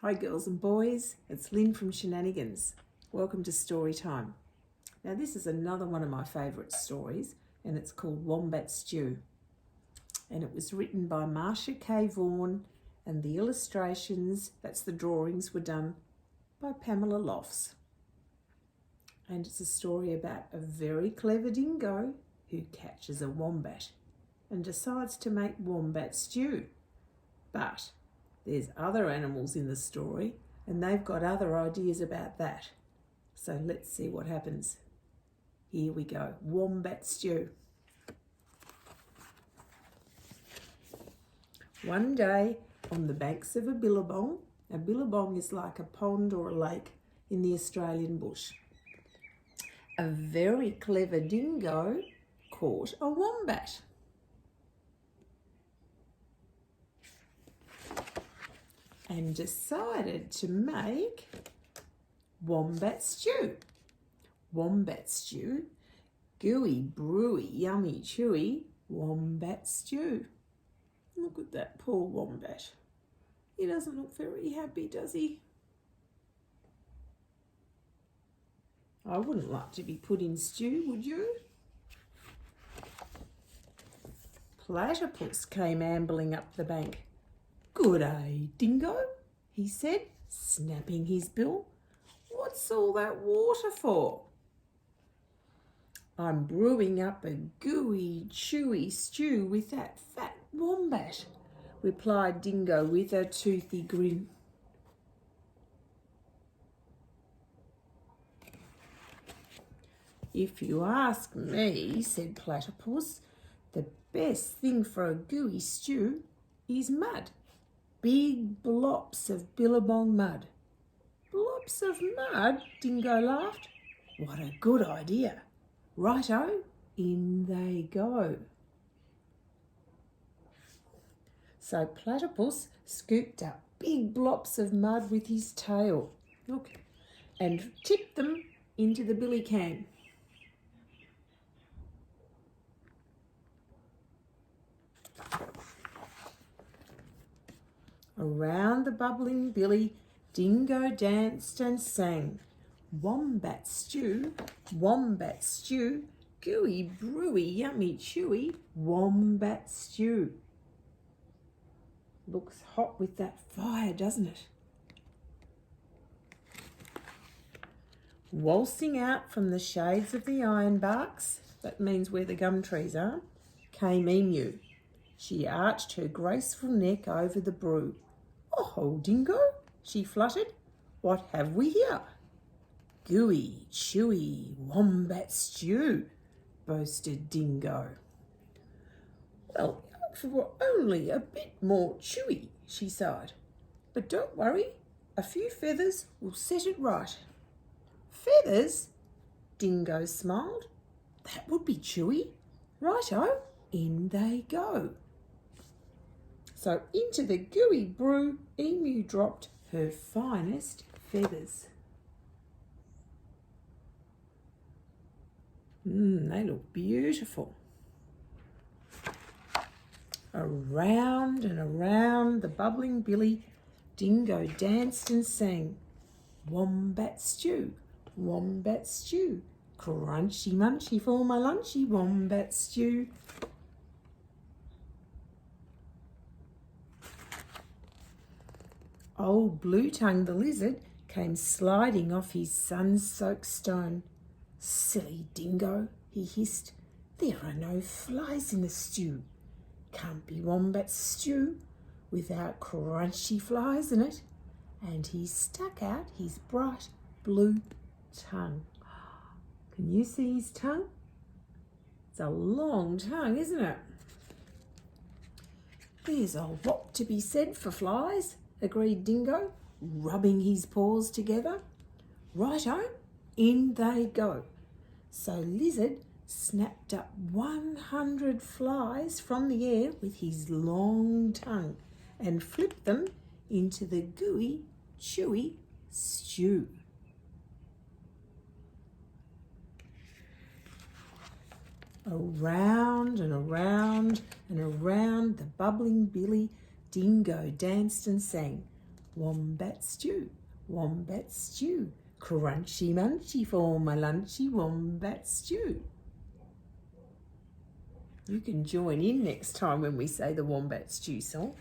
Hi girls and boys, it's Lynn from SheNANNAgans. Welcome to Storytime. Now this is another one of my favourite stories and it's called Wombat Stew. And it was written by Marcia K, Vaughan, and the illustrations, that's the drawings, were done by Pamela Lofts. And it's a story about a very clever dingo who catches a wombat and decides to make wombat stew. But there's other animals in the story and they've got other ideas about that. So let's see what happens. Here we go. Wombat stew. One day on the banks of a billabong is like a pond or a lake in the Australian bush, a very clever dingo caught a wombat. And decided to make wombat stew. Wombat stew, gooey, brewy, yummy, chewy, wombat stew. Look at that poor wombat. He doesn't look very happy, does he? I wouldn't like to be put in stew, would you? Platypus came ambling up the bank. "Good day, dingo," he said, snapping his bill. "What's all that water for?" "I'm brewing up a gooey, chewy stew with that fat wombat," replied Dingo with a toothy grin. "If you ask me," said Platypus, "the best thing for a gooey stew is mud. Big blops of billabong mud." "Blops of mud?" Dingo laughed. "What a good idea. Righto, in they go." So Platypus scooped up big blops of mud with his tail, look, and tipped them into the billy can. Around the bubbling billy, Dingo danced and sang, "Wombat stew, gooey, brewy, yummy, chewy, wombat stew." Looks hot with that fire, doesn't it? Waltzing out from the shades of the ironbarks, that means where the gum trees are, came Emu. She arched her graceful neck over the brew. "Oh, Dingo," she fluttered, "what have we here?" "Gooey, chewy, wombat stew," boasted Dingo. "Well, if it were only a bit more chewy," she sighed. "But don't worry, a few feathers will set it right." "Feathers?" Dingo smiled. "That would be chewy. Righto, in they go." So into the gooey brew, Emu dropped her finest feathers. They look beautiful. Around and around the bubbling billy, Dingo danced and sang, "Wombat stew, crunchy munchy for my lunchy, wombat stew." Old Blue Tongue the lizard came sliding off his sun-soaked stone. "Silly Dingo," he hissed, "there are no flies in the stew. Can't be wombat stew without crunchy flies in it." And he stuck out his bright blue tongue. Can you see his tongue? It's a long tongue, isn't it? "There's a lot to be said for flies," agreed Dingo, rubbing his paws together. "Righto, in they go." So Lizard snapped up 100 flies from the air with his long tongue and flipped them into the gooey, chewy stew. Around and around and around the bubbling billy, Dingo danced and sang, Wombat stew, wombat stew. Crunchy munchy for my lunchy wombat stew. You can join in next time when we say the wombat stew song.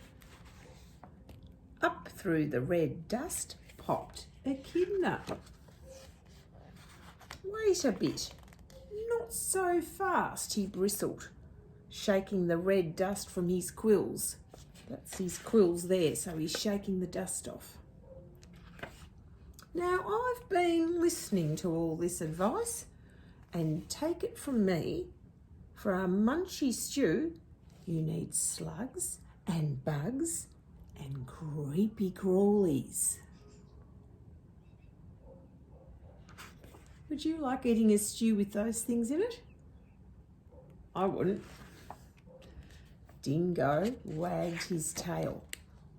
Up through the red dust popped Echidna. Wait a bit, not so fast, he bristled, shaking the red dust from his quills. That's his quills there, so he's shaking the dust off. Now, I've been listening to all this advice, and take it from me, for a munchy stew, you need slugs and bugs and creepy crawlies. Would you like eating a stew with those things in it? I wouldn't. Dingo wagged his tail.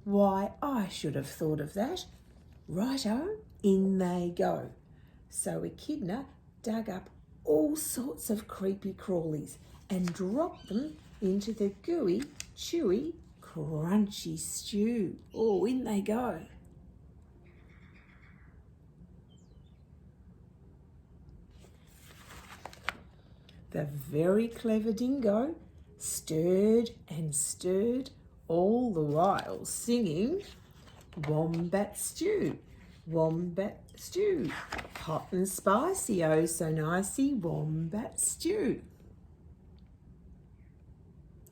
Why, I should have thought of that. Righto, in they go. So Echidna dug up all sorts of creepy crawlies and dropped them into the gooey, chewy, crunchy stew. Oh, in they go. The very clever dingo stirred and stirred, all the while singing, wombat stew, wombat stew, hot and spicy, oh so nicey, wombat stew.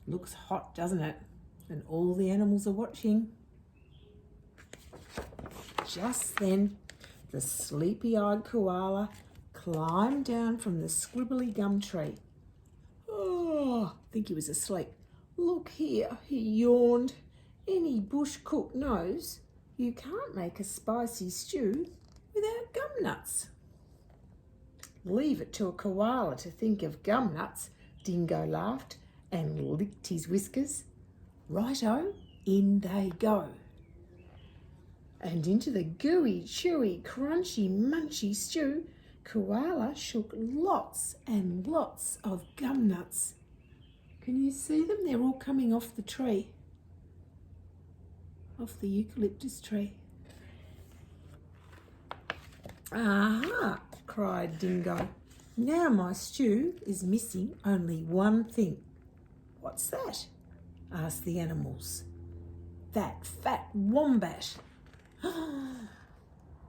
Looks hot, doesn't it? And all the animals are watching. Just then, the sleepy-eyed koala climbed down from the squibbly gum tree. Oh, I think he was asleep. Look here, he yawned. Any bush cook knows you can't make a spicy stew without gum nuts. Leave it to a koala to think of gum nuts, Dingo laughed and licked his whiskers. Righto, in they go. And into the gooey, chewy, crunchy, munchy stew, Koala shook lots and lots of gum nuts. Can you see them? They're all coming off the tree, off the eucalyptus tree. Aha, cried Dingo. Now my stew is missing only one thing. What's that? Asked the animals. That fat wombat.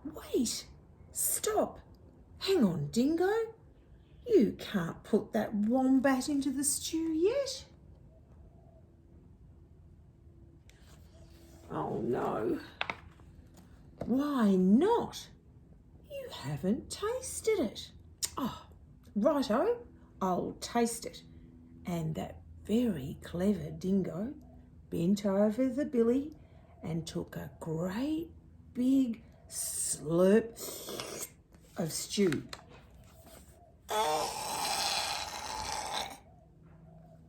Wait, stop. Hang on, Dingo. You can't put that wombat into the stew yet. Oh no. Why not? You haven't tasted it. Oh, righto, I'll taste it. And that very clever Dingo bent over the billy and took a great big slurp of stew.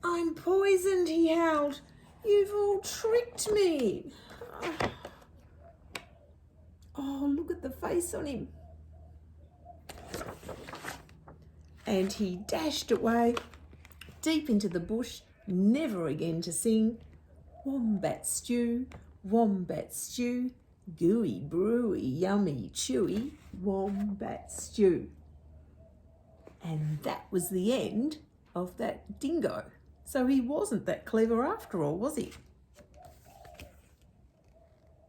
I'm poisoned, he howled. You've all tricked me. Oh, look at the face on him. And he dashed away deep into the bush, never again to sing wombat stew, gooey, brewy, yummy, chewy, wombat stew. And that was the end of that Dingo. So he wasn't that clever after all, was he?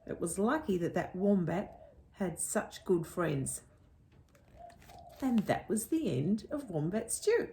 It was lucky that that wombat had such good friends. And that was the end of Wombat Stew.